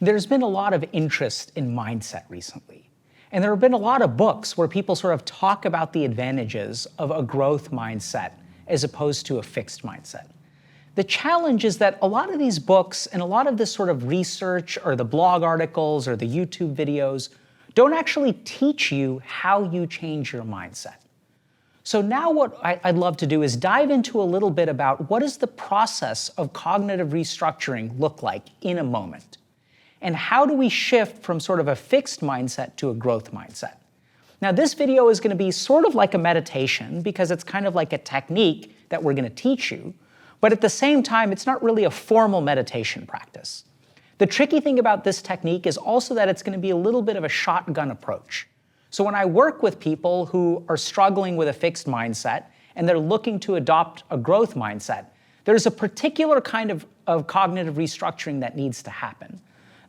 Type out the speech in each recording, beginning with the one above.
There's been a lot of interest in mindset recently. And there have been a lot of books where people sort of talk about the advantages of a growth mindset as opposed to a fixed mindset. The challenge is that a lot of these books and a lot of this sort of research or the blog articles or the YouTube videos don't actually teach you how you change your mindset. So now what I'd love to do is dive into a little bit about what does the process of cognitive restructuring look like in a moment? And how do we shift from sort of a fixed mindset to a growth mindset? Now this video is going to be sort of like a meditation because it's kind of like a technique that we're going to teach you, but at the same time it's not really a formal meditation practice. The tricky thing about this technique is also that it's going to be a little bit of a shotgun approach. So when I work with people who are struggling with a fixed mindset and they're looking to adopt a growth mindset, there's a particular kind of cognitive restructuring that needs to happen.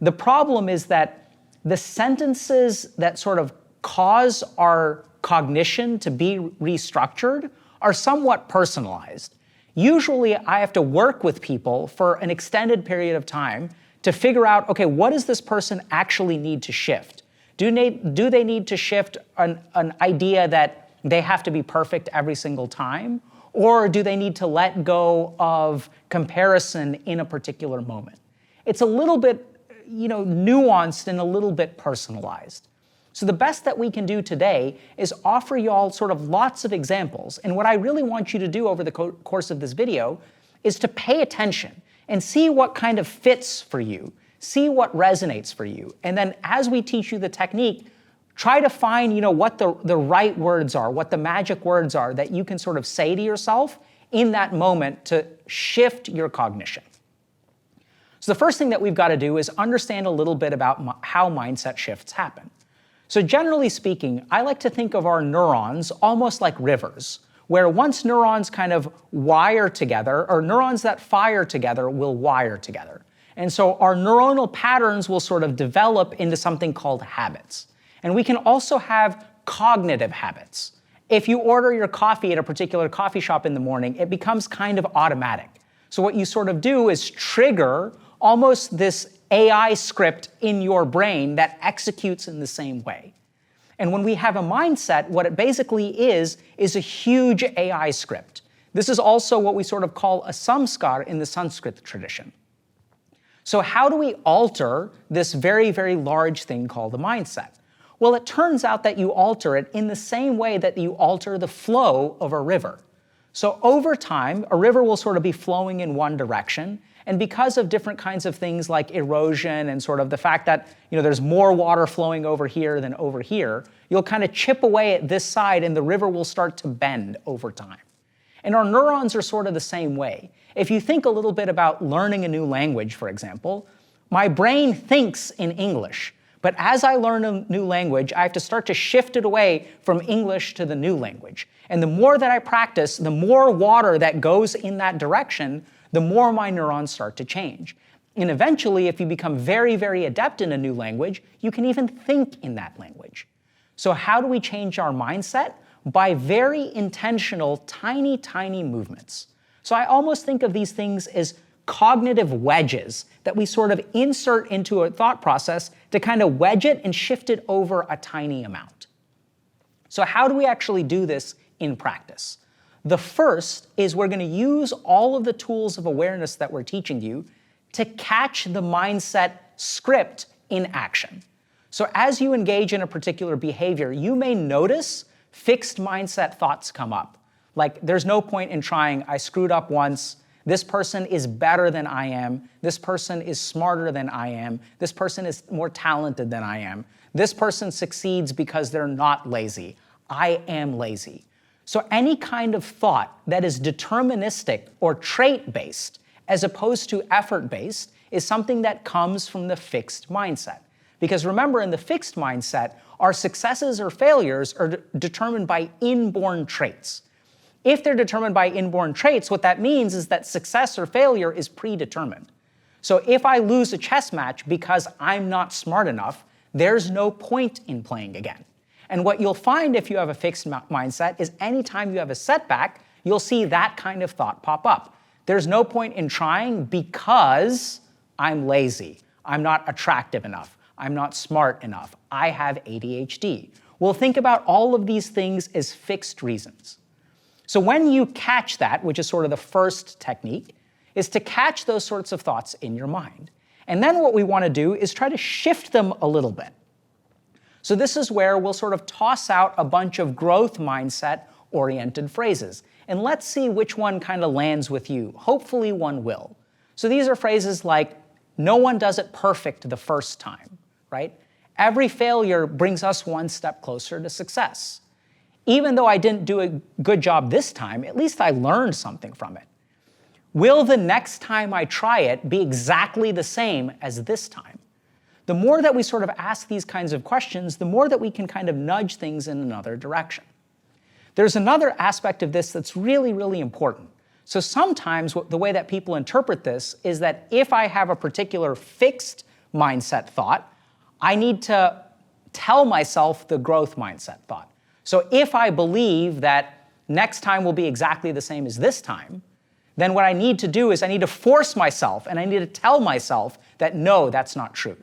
The problem is that the sentences that sort of cause our cognition to be restructured are somewhat personalized. Usually I have to work with people for an extended period of time to figure out, okay, what does this person actually need to shift? Do they need to shift an idea that they have to be perfect every single time? Or do they need to let go of comparison in a particular moment? It's a little bit nuanced and a little bit personalized. So the best that we can do today is offer you all sort of lots of examples. And what I really want you to do over the course of this video is to pay attention and see what kind of fits for you, see what resonates for you. And then as we teach you the technique, try to find what the right words are, what the magic words are that you can sort of say to yourself in that moment to shift your cognition. So the first thing that we've got to do is understand a little bit about how mindset shifts happen. So generally speaking, I like to think of our neurons almost like rivers, where once neurons kind of wire together, or neurons that fire together will wire together. And so our neuronal patterns will sort of develop into something called habits. And we can also have cognitive habits. If you order your coffee at a particular coffee shop in the morning, it becomes kind of automatic. So what you sort of do is trigger almost this AI script in your brain that executes in the same way. And when we have a mindset, what it basically is a huge AI script. This is also what we sort of call a samskar in the Sanskrit tradition. So how do we alter this very, very large thing called a mindset? Well, it turns out that you alter it in the same way that you alter the flow of a river. So over time, a river will sort of be flowing in one direction, and because of different kinds of things like erosion and sort of the fact that there's more water flowing over here than over here, you'll kind of chip away at this side and the river will start to bend over time. And our neurons are sort of the same way. If you think a little bit about learning a new language, for example, my brain thinks in English, but as I learn a new language, I have to start to shift it away from English to the new language. And the more that I practice, the more water that goes in that direction, the more my neurons start to change. And eventually, if you become very, very adept in a new language, you can even think in that language. So how do we change our mindset? By very intentional, tiny, tiny movements. So I almost think of these things as cognitive wedges that we sort of insert into a thought process to kind of wedge it and shift it over a tiny amount. So how do we actually do this in practice? The first is we're going to use all of the tools of awareness that we're teaching you to catch the mindset script in action. So as you engage in a particular behavior, you may notice fixed mindset thoughts come up. Like, there's no point in trying, I screwed up once, this person is better than I am, this person is smarter than I am, this person is more talented than I am, this person succeeds because they're not lazy, I am lazy. So any kind of thought that is deterministic or trait-based as opposed to effort-based is something that comes from the fixed mindset. Because remember, in the fixed mindset, our successes or failures are determined by inborn traits. If they're determined by inborn traits, what that means is that success or failure is predetermined. So if I lose a chess match because I'm not smart enough, there's no point in playing again. And what you'll find if you have a fixed mindset is anytime you have a setback, you'll see that kind of thought pop up. There's no point in trying because I'm lazy. I'm not attractive enough. I'm not smart enough. I have ADHD. We'll think about all of these things as fixed reasons. So when you catch that, which is sort of the first technique, is to catch those sorts of thoughts in your mind. And then what we want to do is try to shift them a little bit. So this is where we'll sort of toss out a bunch of growth mindset-oriented phrases. And let's see which one kind of lands with you. Hopefully one will. So these are phrases like, no one does it perfect the first time, right? Every failure brings us one step closer to success. Even though I didn't do a good job this time, at least I learned something from it. Will the next time I try it be exactly the same as this time? The more that we sort of ask these kinds of questions, the more that we can kind of nudge things in another direction. There's another aspect of this that's really, really important. So sometimes the way that people interpret this is that if I have a particular fixed mindset thought, I need to tell myself the growth mindset thought. So if I believe that next time will be exactly the same as this time, then what I need to do is I need to force myself and I need to tell myself that no, that's not true.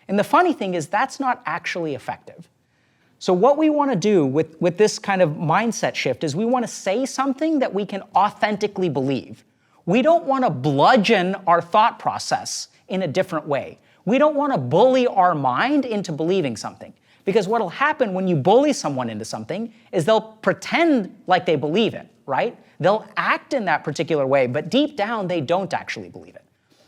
And the funny thing is that's not actually effective. So what we want to do with this kind of mindset shift is we want to say something that we can authentically believe. We don't want to bludgeon our thought process in a different way. We don't want to bully our mind into believing something. Because what will happen when you bully someone into something is they'll pretend like they believe it, right? They'll act in that particular way, but deep down they don't actually believe it.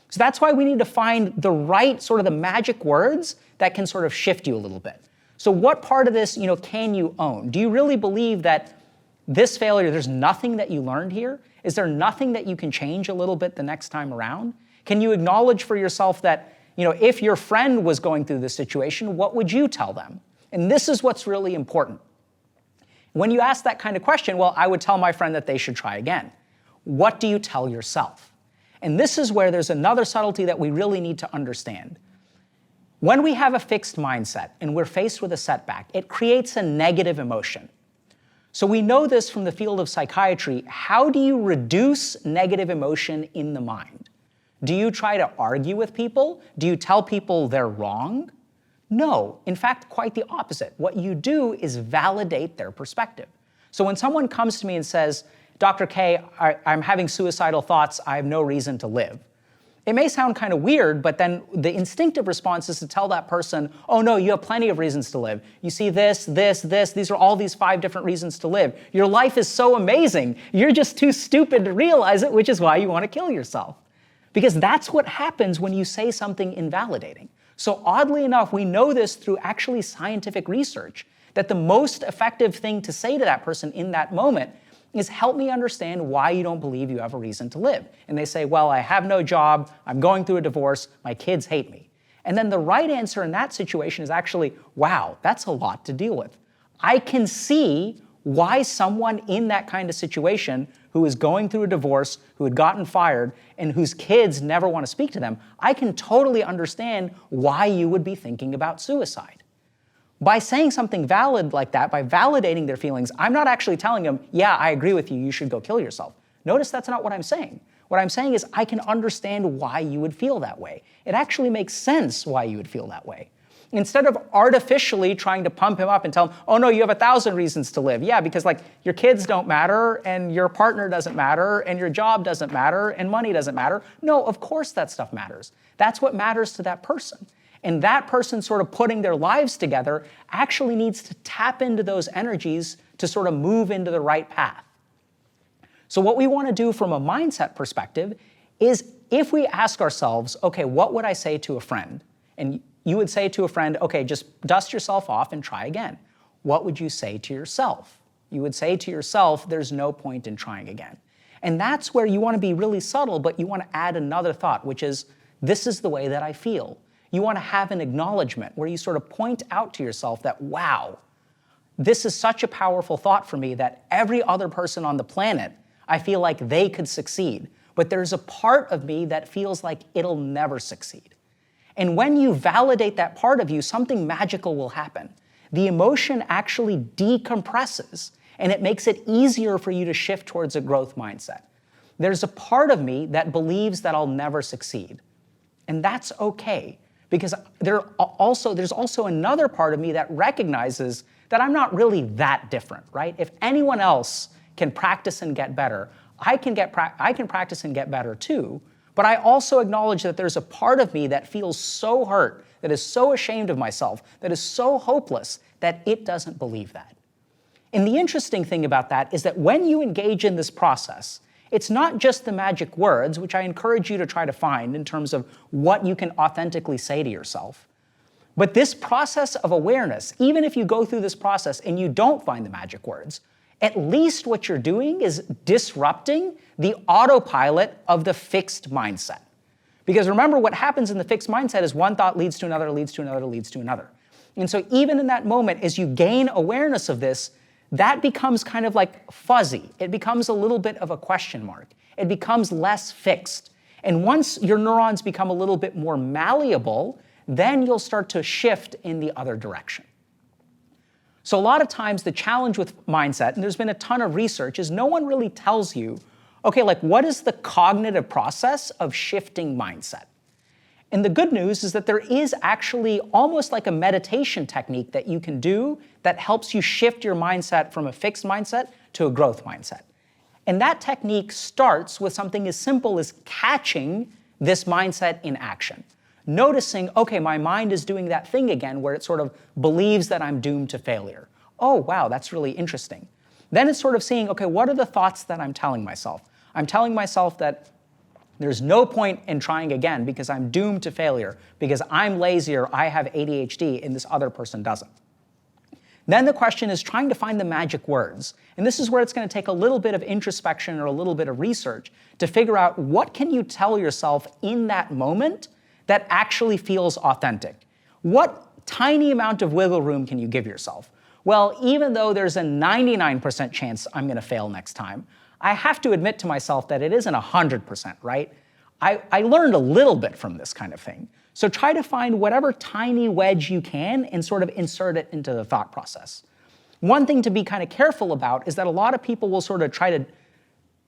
So that's why we need to find the right sort of the magic words that can sort of shift you a little bit. So what part of this, can you own? Do you really believe that this failure, there's nothing that you learned here? Is there nothing that you can change a little bit the next time around? Can you acknowledge for yourself that, if your friend was going through this situation, what would you tell them? And this is what's really important. When you ask that kind of question, well, I would tell my friend that they should try again. What do you tell yourself? And this is where there's another subtlety that we really need to understand. When we have a fixed mindset and we're faced with a setback, it creates a negative emotion. So we know this from the field of psychiatry. How do you reduce negative emotion in the mind? Do you try to argue with people? Do you tell people they're wrong? No, in fact, quite the opposite. What you do is validate their perspective. So when someone comes to me and says, Dr. K, I'm having suicidal thoughts, I have no reason to live. It may sound kind of weird, but then the instinctive response is to tell that person, oh no, you have plenty of reasons to live. You see this, these are all these 5 different reasons to live. Your life is so amazing. You're just too stupid to realize it, which is why you want to kill yourself. Because that's what happens when you say something invalidating. So oddly enough, we know this through actually scientific research, that the most effective thing to say to that person in that moment is help me understand why you don't believe you have a reason to live. And they say, well, I have no job, I'm going through a divorce, my kids hate me. And then the right answer in that situation is actually, wow, that's a lot to deal with. I can see why someone in that kind of situation who is going through a divorce, who had gotten fired, and whose kids never want to speak to them, I can totally understand why you would be thinking about suicide. By saying something valid like that, by validating their feelings, I'm not actually telling them, yeah, I agree with you, you should go kill yourself. Notice that's not what I'm saying. What I'm saying is I can understand why you would feel that way. It actually makes sense why you would feel that way. Instead of artificially trying to pump him up and tell him, oh no, you have 1,000 reasons to live. Yeah, because your kids don't matter, and your partner doesn't matter, and your job doesn't matter, and money doesn't matter. No, of course that stuff matters. That's what matters to that person. And that person sort of putting their lives together actually needs to tap into those energies to sort of move into the right path. So what we want to do from a mindset perspective is if we ask ourselves, okay, what would I say to a friend? And you would say to a friend, okay, just dust yourself off and try again. What would you say to yourself? You would say to yourself, there's no point in trying again. And that's where you want to be really subtle, but you want to add another thought, which is, this is the way that I feel. You want to have an acknowledgement where you sort of point out to yourself that, wow, this is such a powerful thought for me that every other person on the planet, I feel like they could succeed. But there's a part of me that feels like it'll never succeed. And when you validate that part of you, something magical will happen. The emotion actually decompresses, and it makes it easier for you to shift towards a growth mindset. There's a part of me that believes that I'll never succeed. And that's okay, because there's also another part of me that recognizes that I'm not really that different, right? If anyone else can practice and get better, I can practice and get better too, but I also acknowledge that there's a part of me that feels so hurt, that is so ashamed of myself, that is so hopeless that it doesn't believe that. And the interesting thing about that is that when you engage in this process, it's not just the magic words, which I encourage you to try to find in terms of what you can authentically say to yourself, but this process of awareness, even if you go through this process and you don't find the magic words, at least what you're doing is disrupting the autopilot of the fixed mindset. Because remember, what happens in the fixed mindset is one thought leads to another, leads to another, leads to another. And so even in that moment, as you gain awareness of this, that becomes kind of like fuzzy. It becomes a little bit of a question mark. It becomes less fixed. And once your neurons become a little bit more malleable, then you'll start to shift in the other direction. So a lot of times the challenge with mindset, and there's been a ton of research, is no one really tells you, okay, like what is the cognitive process of shifting mindset? And the good news is that there is actually almost like a meditation technique that you can do that helps you shift your mindset from a fixed mindset to a growth mindset. And that technique starts with something as simple as catching this mindset in action. Noticing, okay, my mind is doing that thing again where it sort of believes that I'm doomed to failure. Oh, wow, that's really interesting. Then it's sort of seeing, okay, what are the thoughts that I'm telling myself? I'm telling myself that there's no point in trying again because I'm doomed to failure, because I'm lazy or I have ADHD and this other person doesn't. Then the question is trying to find the magic words. And this is where it's going to take a little bit of introspection or a little bit of research to figure out what can you tell yourself in that moment that actually feels authentic. What tiny amount of wiggle room can you give yourself? Well, even though there's a 99% chance I'm going to fail next time, I have to admit to myself that it isn't 100%, right? I learned a little bit from this kind of thing. So try to find whatever tiny wedge you can and sort of insert it into the thought process. One thing to be kind of careful about is that a lot of people will sort of try to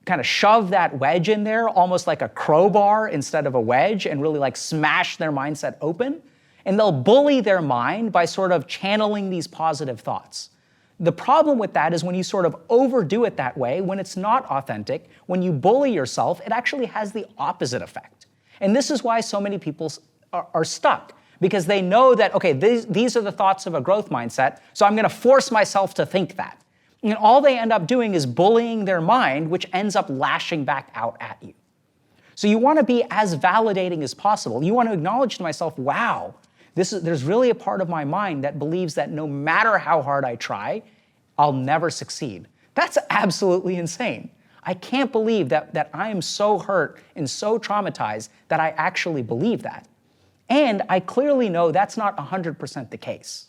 kind of shove that wedge in there almost like a crowbar instead of a wedge and really like smash their mindset open. And they'll bully their mind by sort of channeling these positive thoughts. The problem with that is when you sort of overdo it that way, when it's not authentic, when you bully yourself, it actually has the opposite effect. And this is why so many people are stuck, because they know that, okay, these are the thoughts of a growth mindset, so I'm going to force myself to think that. And all they end up doing is bullying their mind, which ends up lashing back out at you. So you want to be as validating as possible. You want to acknowledge to myself, wow, there's really a part of my mind that believes that no matter how hard I try, I'll never succeed. That's absolutely insane. I can't believe that I am so hurt and so traumatized that I actually believe that. And I clearly know that's not 100% the case.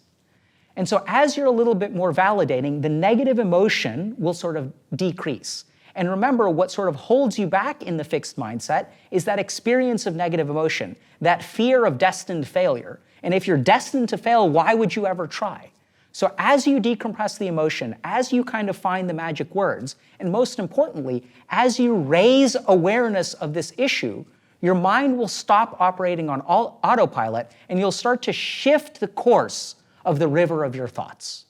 And so as you're a little bit more validating, the negative emotion will sort of decrease. And remember, what sort of holds you back in the fixed mindset is that experience of negative emotion, that fear of destined failure. And if you're destined to fail, why would you ever try? So as you decompress the emotion, as you kind of find the magic words, and most importantly, as you raise awareness of this issue, your mind will stop operating on autopilot and you'll start to shift the course of the river of your thoughts.